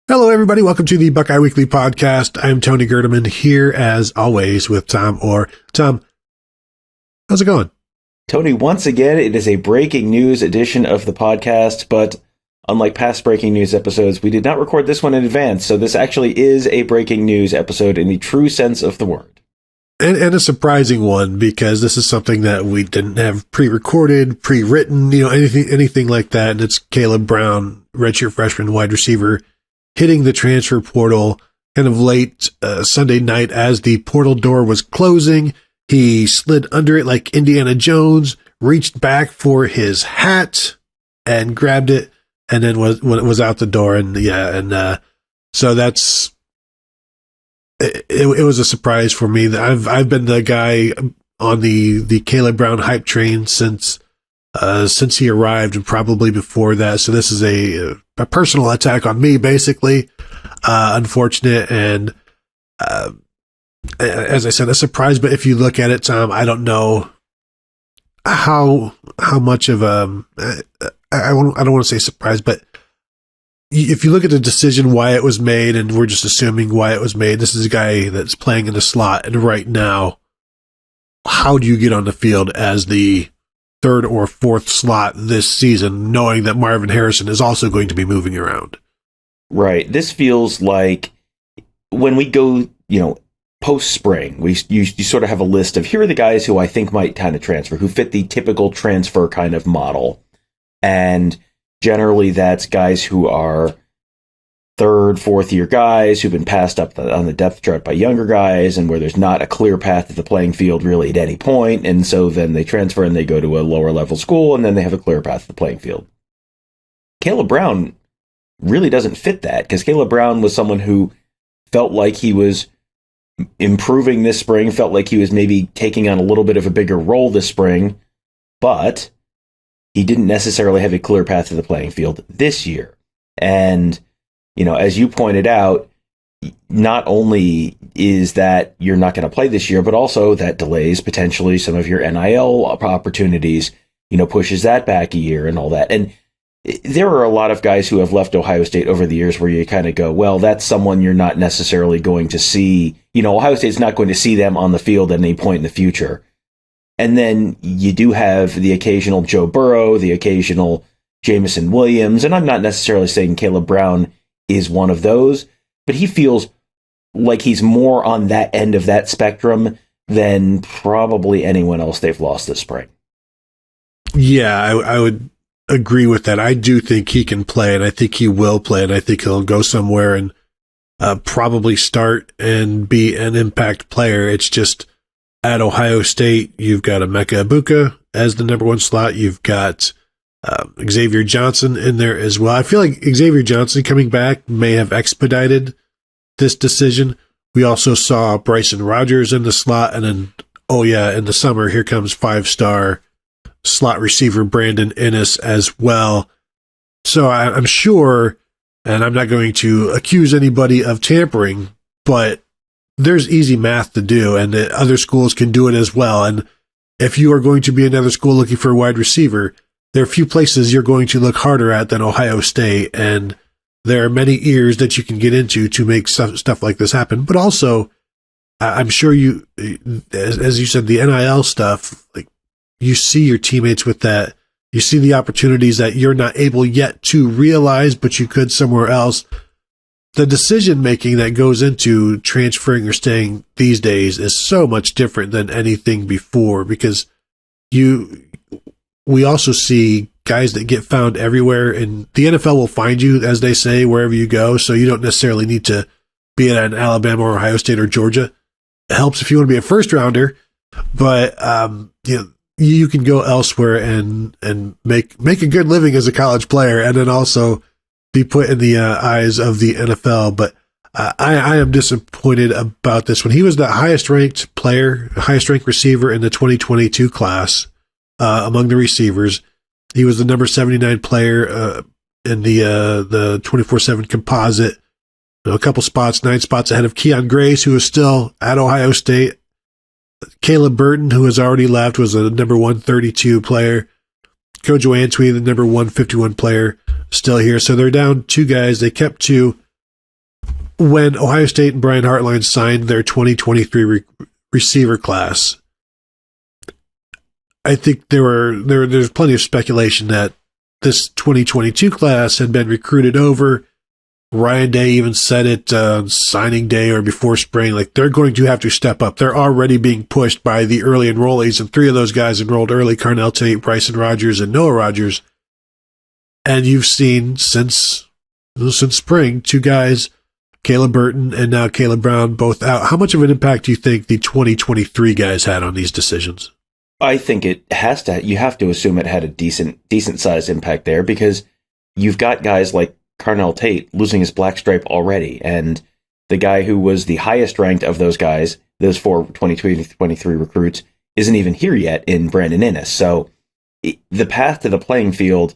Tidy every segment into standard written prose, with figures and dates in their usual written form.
Hello, everybody. Welcome to the Buckeye Weekly Podcast. I'm Tony Gerdeman here, as always, with Tom Orr. Tom, how's it going? Tony, once again, it is a breaking news edition of the podcast, but unlike past breaking news episodes, we did not record this one in advance, so this actually is a breaking news episode in the true sense of the word. And a surprising one, because this is something that we didn't have pre-recorded, pre-written, anything like that. And it's Kaleb Brown, redshirt freshman wide receiver, hitting the transfer portal kind of late Sunday night as the portal door was closing. He slid under it like Indiana Jones, reached back for his hat and grabbed it, and then was out the door. So that's it was a surprise for me. I've been the guy on the Kaleb Brown hype train since he arrived, and probably before that. So this is a personal attack on me, basically. Unfortunate, and as I said, a surprise. But if you look at it, Tom, I don't know how much of I don't want to say surprise, but if you look at the decision, why it was made, and we're just assuming why it was made, this is a guy that's playing in the slot, and right now, how do you get on the field as the third or fourth slot this season, knowing that Marvin Harrison is also going to be moving around? Right. This feels like when we go, post-spring, you sort of have a list of here are the guys who I think might kind of transfer, who fit the typical transfer kind of model. And generally that's guys who are third, fourth year guys who've been passed up on the depth chart by younger guys, and where there's not a clear path to the playing field really at any point. And so then they transfer and they go to a lower level school, and then they have a clear path to the playing field. Kaleb Brown really doesn't fit that, because Kaleb Brown was someone who felt like he was improving this spring, felt like he was maybe taking on a little bit of a bigger role this spring, but he didn't necessarily have a clear path to the playing field this year. And, as you pointed out, not only is that you're not going to play this year, but also that delays potentially some of your NIL opportunities, pushes that back a year and all that. And there are a lot of guys who have left Ohio State over the years where you kind of go, well, that's someone you're not necessarily going to see. Ohio State's not going to see them on the field at any point in the future. And then you do have the occasional Joe Burrow, the occasional Jameson Williams. And I'm not necessarily saying Kaleb Brown is one of those, but he feels like he's more on that end of that spectrum than probably anyone else they've lost this spring. Yeah, I would agree with that. I do think he can play, and I think he will play, and I think he'll go somewhere and probably start and be an impact player. It's just at Ohio State, you've got Emeka Egbuka as the number one slot. You've got Xavier Johnson in there as well. I feel like Xavier Johnson coming back may have expedited this decision. We also saw Bryson Rogers in the slot, and then, in the summer, here comes five-star slot receiver Brandon Inniss as well. So I'm sure, and I'm not going to accuse anybody of tampering, but there's easy math to do, and other schools can do it as well. And if you are going to be another school looking for a wide receiver, there are few places you're going to look harder at than Ohio State, and there are many ears that you can get into to make stuff like this happen. But also, I'm sure you, as you said, the NIL stuff, like, you see your teammates with that. You see the opportunities that you're not able yet to realize, but you could somewhere else. The decision-making that goes into transferring or staying these days is so much different than anything before, because we also see guys that get found everywhere, and the NFL will find you, as they say, wherever you go, so you don't necessarily need to be at an Alabama or Ohio State or Georgia. It helps if you want to be a first-rounder, but you can go elsewhere and make a good living as a college player, and then also be put in the eyes of the NFL. But I am disappointed about this one. He was the highest ranked receiver in the 2022 class among the receivers. He was the number 79 player in the 24/7 composite. A couple spots, 9 spots ahead of Keon Grace, who is still at Ohio State. Caleb Burton, who has already left, was a number 132 player. Kojo Antwi, the number 151 player, still here. So they're down 2 guys. They kept 2. when Ohio State and Brian Hartline signed their 2023 receiver class, I think there's plenty of speculation that this 2022 class had been recruited over. Ryan Day even said it signing day or before spring, like they're going to have to step up. They're already being pushed by the early enrollees, and 3 of those guys enrolled early: Carnell Tate, Bryson Rogers, and Noah Rogers. And you've seen since spring 2 guys, Kaleb Burton and now Kaleb Brown, both out. How much of an impact do you think the 2023 guys had on these decisions? I think it has to. You have to assume it had a decent sized impact there, because you've got guys like Carnell Tate losing his black stripe already, and the guy who was the highest ranked of those guys, those 4 2023 recruits, isn't even here yet in Brandon Innes. So the path to the playing field,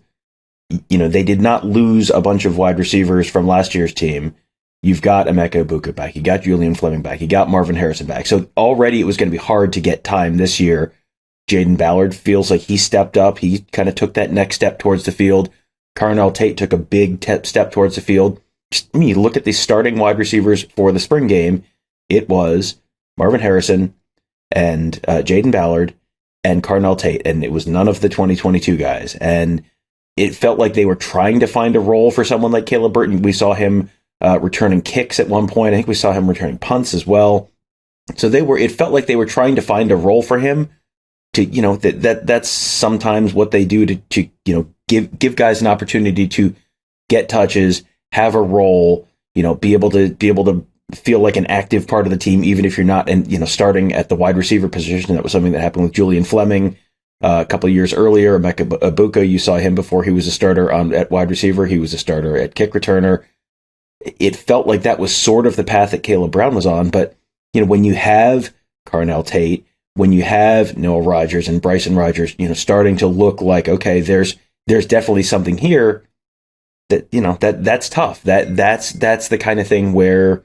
they did not lose a bunch of wide receivers from last year's team. You've got Emeka Egbuka back. You got Julian Fleming back. You got Marvin Harrison back. So already it was going to be hard to get time this year. Jaden Ballard feels like he stepped up. He kind of took that next step towards the field. Carnell Tate took a big step towards the field. You look at the starting wide receivers for the spring game. It was Marvin Harrison and Jaden Ballard and Carnell Tate, and it was none of the 2022 guys. And it felt like they were trying to find a role for someone like Kaleb Burton. We saw him returning kicks at one point. I think we saw him returning punts as well. So it felt like they were trying to find a role for him. That's sometimes what they do to give guys an opportunity to get touches, have a role, be able to feel like an active part of the team, even if you're not, and starting at the wide receiver position. That was something that happened with Julian Fleming a couple of years earlier. Emeka Egbuka, you saw him before he was a starter at wide receiver. He was a starter at kick returner. It felt like that was sort of the path that Kaleb Brown was on. But when you have Carnell Tate, when you have Noah Rogers and Bryson Rogers, starting to look like, okay, there's definitely something here that's tough. That's the kind of thing where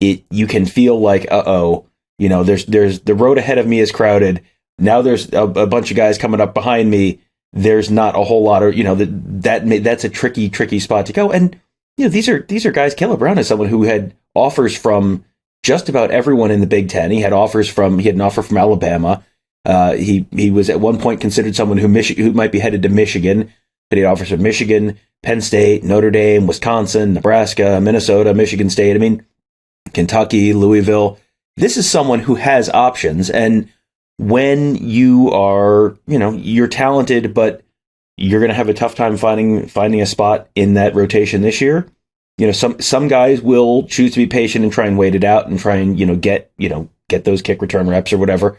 you can feel like, there's the road ahead of me is crowded. Now there's a bunch of guys coming up behind me. There's not a whole lot of, that's a tricky spot to go. And, these are guys. Kaleb Brown is someone who had offers from just about everyone in the Big Ten. He had an offer from Alabama. He was at one point considered someone who might be headed to Michigan, but he had offers from Michigan, Penn State, Notre Dame, Wisconsin, Nebraska, Minnesota, Michigan State. I mean, Kentucky, Louisville. This is someone who has options. And when you are, you're talented, but you're going to have a tough time finding a spot in that rotation this year. Some guys will choose to be patient and try and wait it out and try and, get those kick return reps or whatever.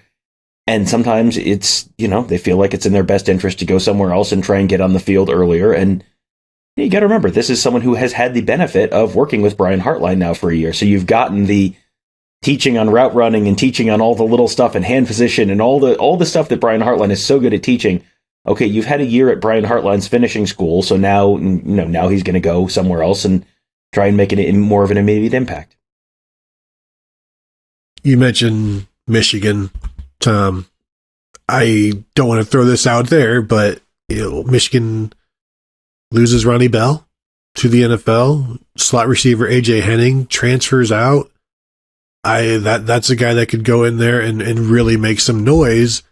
And sometimes it's, they feel like it's in their best interest to go somewhere else and try and get on the field earlier. And you got to remember, this is someone who has had the benefit of working with Brian Hartline now for a year. So you've gotten the teaching on route running and teaching on all the little stuff and hand position and all the stuff that Brian Hartline is so good at teaching. Okay, you've had a year at Brian Hartline's finishing school, so now he's going to go somewhere else and try and make it more of an immediate impact. You mentioned Michigan, Tom. I don't want to throw this out there, but Michigan loses Ronnie Bell to the NFL. Slot receiver AJ Henning transfers out. That's a guy that could go in there and really make some noise.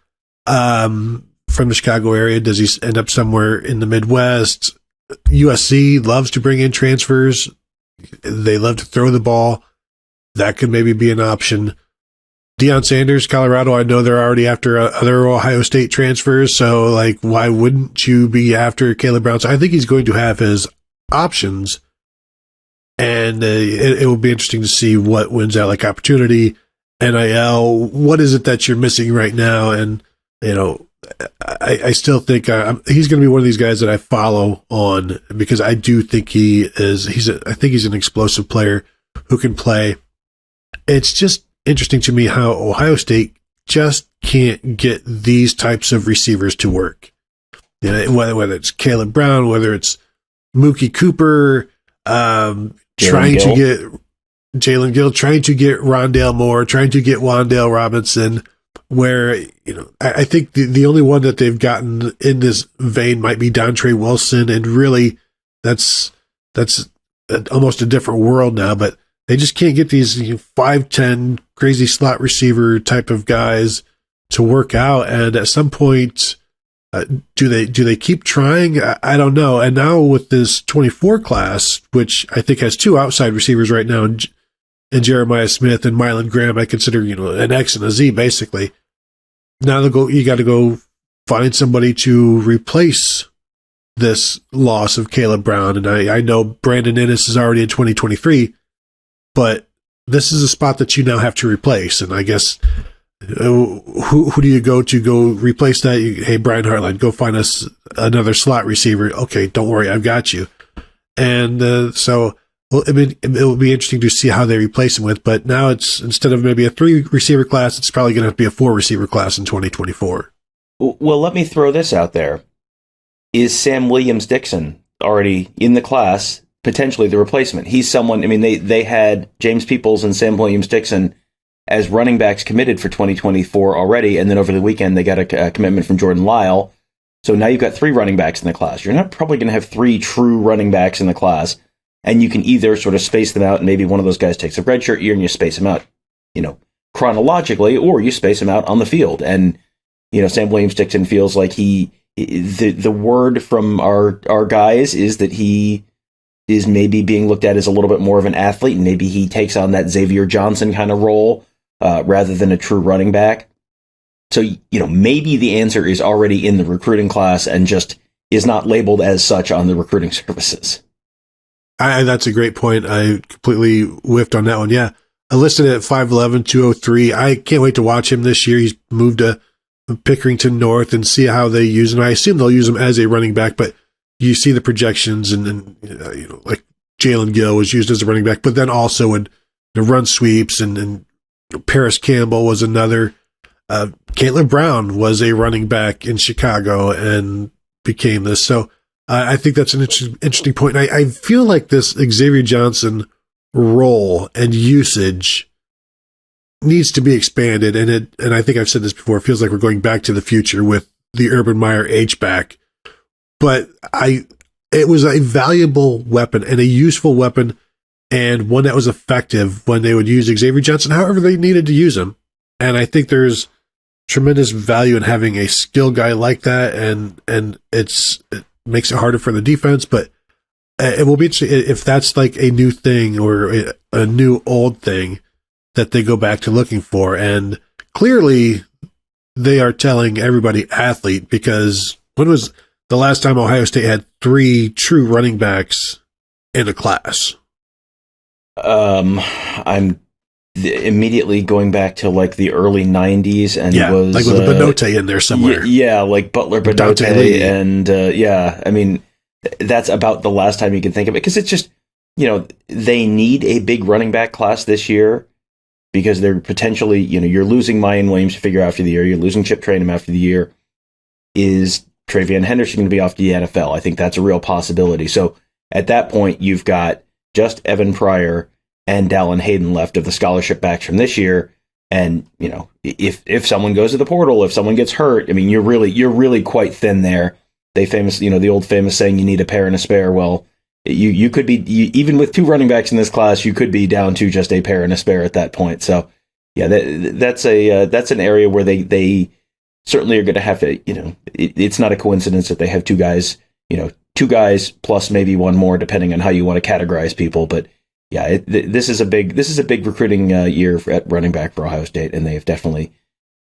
From the Chicago area, does he end up somewhere in the Midwest? USC loves to bring in transfers. They love to throw the ball. That could maybe be an option. Deion Sanders, Colorado, I know they're already after other Ohio State transfers, so why wouldn't you be after Kaleb Brown? So I think he's going to have his options, and it will be interesting to see what wins out, like opportunity, NIL. What is it that you're missing right now? And I still think he's going to be one of these guys that I follow on, because I do think I think he's an explosive player who can play. It's just interesting to me how Ohio State just can't get these types of receivers to work. Whether it's Kaleb Brown, whether it's Mookie Cooper, trying to get Jalen Gill, trying to get Rondale Moore, trying to get Wan'Dale Robinson, where, I think the only one that they've gotten in this vein might be Dontre Wilson, and really that's almost a different world now, but they just can't get these 5'10" crazy slot receiver type of guys to work out. And at some point, do they keep trying? I don't know. And now with this 24 class, which I think has two outside receivers right now, and Jeremiah Smith and Mylan Graham, I consider an X and a Z basically. Now you got to go find somebody to replace this loss of Kaleb Brown. And I know Brandon Innes is already in 2023, but this is a spot that you now have to replace. And I guess who do you go replace that? Hey, Brian Hartline, go find us another slot receiver. Okay, don't worry, I've got you. And so, well, I mean, it will be interesting to see how they replace him with. But now it's, instead of maybe a 3 receiver class, it's probably going to have to be a 4 receiver class in 2024. Well, let me throw this out there. Is Sam Williams-Dixon already in the class, potentially the replacement? He's someone, I mean, they had James Peoples and Sam Williams-Dixon as running backs committed for 2024 already, and then over the weekend they got a commitment from Jordan Lyle. So now you've got 3 running backs in the class. You're not probably going to have 3 true running backs in the class, and you can either sort of space them out, and maybe one of those guys takes a redshirt year and you space them out, chronologically, or you space them out on the field. And, Sam Williams-Dixon feels like the word from our guys is that he is maybe being looked at as a little bit more of an athlete, and maybe he takes on that Xavier Johnson kind of role rather than a true running back. So, maybe the answer is already in the recruiting class and just is not labeled as such on the recruiting services. That's a great point. I completely whiffed on that one. Yeah. I listed it at 5'11", 203. I can't wait to watch him this year. He's moved to Pickerington North and see how they use him. I assume they'll use him as a running back, but you see the projections and like Jalen Gill was used as a running back, but then also in the run sweeps and Paris Campbell was another. Kaleb Brown was a running back in Chicago and became this. So I think that's an interesting point. I feel like this Xavier Johnson role and usage needs to be expanded. And I think I've said this before, it feels like we're going back to the future with the Urban Meyer H-back. But it was a valuable weapon and a useful weapon, and one that was effective when they would use Xavier Johnson however they needed to use him. And I think there's tremendous value in having a skill guy like that, and it makes it harder for the defense, but it will be interesting if that's like a new thing or a new old thing that they go back to looking for. And clearly they are telling everybody athlete, because when was the last time Ohio State had 3 true running backs in a class? I'm immediately going back to like the early 90s, and was like with a Benote in there somewhere. Yeah, like Butler Benote, and I mean, that's about the last time you can think of it, because it's just, they need a big running back class this year, because they're potentially, you're losing Mayan Williams to figure out after the year, you're losing Chip Trayanum after the year. Is Travion Henderson going to be off to the NFL? I think that's a real possibility. So at that point, you've got just Evan Pryor and Dallin Hayden left of the scholarship backs from this year. And, if someone goes to the portal, if someone gets hurt, I mean, you're really quite thin there. The old famous saying, you need a pair and a spare. Well, you could be, even with 2 running backs in this class, you could be down to just a pair and a spare at that point. So yeah, that's an area where they certainly are going to have to, it's not a coincidence that they have 2 guys, 2 guys plus maybe one more, depending on how you want to categorize people. But yeah, this is a big recruiting year at running back for Ohio State, and they have definitely,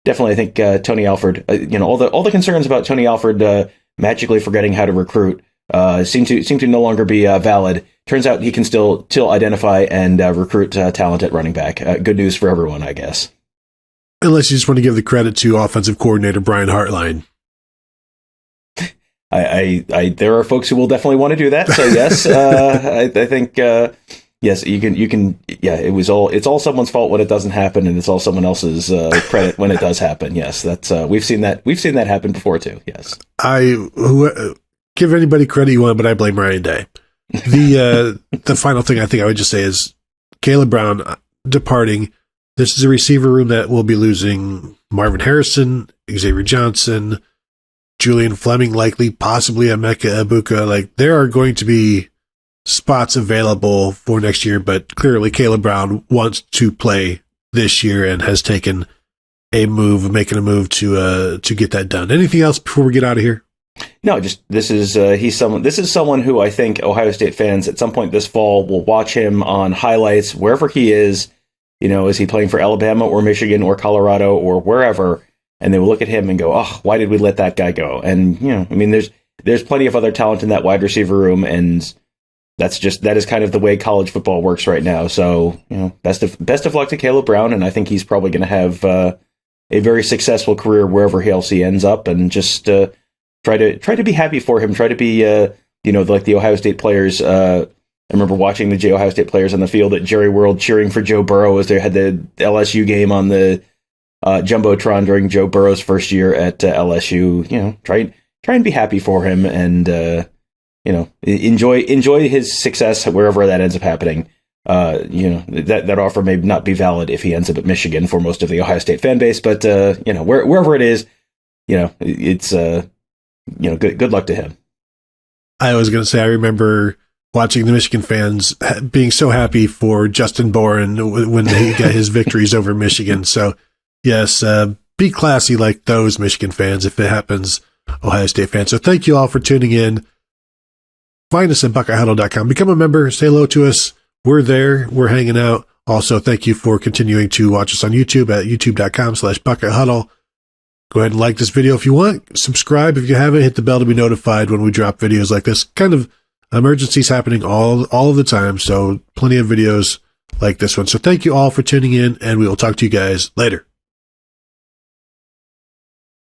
I think Tony Alford, all the concerns about Tony Alford magically forgetting how to recruit seem to no longer be valid. Turns out he can still identify and recruit talent at running back. Good news for everyone, I guess. Unless you just want to give the credit to offensive coordinator Brian Hartline. There are folks who will definitely want to do that. So yes, I think yes, you can. Yeah, it's all someone's fault when it doesn't happen, and it's all someone else's credit when it does happen. Yes, that's we've seen that happen before too. Yes, give anybody credit you want, but I blame Ryan Day. The final thing I think I would just say is Kaleb Brown departing. This is a receiver room that will be losing Marvin Harrison, Xavier Johnson, Julian Fleming, likely, possibly Emeka Egbuka. Like, there are going to be spots available for next year, but clearly Kaleb Brown wants to play this year and has taken making a move to get that done. Anything else before we get out of here? No, just this is someone who I think Ohio State fans at some point this fall will watch him on highlights wherever he is. Is he playing for Alabama or Michigan or Colorado or wherever? And they will look at him and go, "Oh, why did we let that guy go?" And there's plenty of other talent in that wide receiver room, and that is kind of the way college football works right now. So best of luck to Kaleb Brown, and I think he's probably going to have a very successful career wherever else he ends up, and just try to be happy for him. Try to be like the Ohio State players. I remember watching the Ohio State players on the field at Jerry World cheering for Joe Burrow as they had the LSU game on the Jumbotron during Joe Burrow's first year at LSU. Try and be happy for him, and enjoy his success wherever that ends up happening. That offer may not be valid if he ends up at Michigan for most of the Ohio State fan base, but wherever it is, it's good luck to him. I was going to say, I remember watching the Michigan fans being so happy for Justin Boren when he got his victories over Michigan. So, yes, be classy like those Michigan fans if it happens, Ohio State fans. So thank you all for tuning in. Find us at BuckeyeHuddle.com. Become a member. Say hello to us. We're there. We're hanging out. Also, thank you for continuing to watch us on YouTube at youtube.com/BuckeyeHuddle. Go ahead and like this video if you want. Subscribe if you haven't. Hit the bell to be notified when we drop videos like this. Kind of emergencies happening all of the time, so plenty of videos like this one. So thank you all for tuning in, and we will talk to you guys later.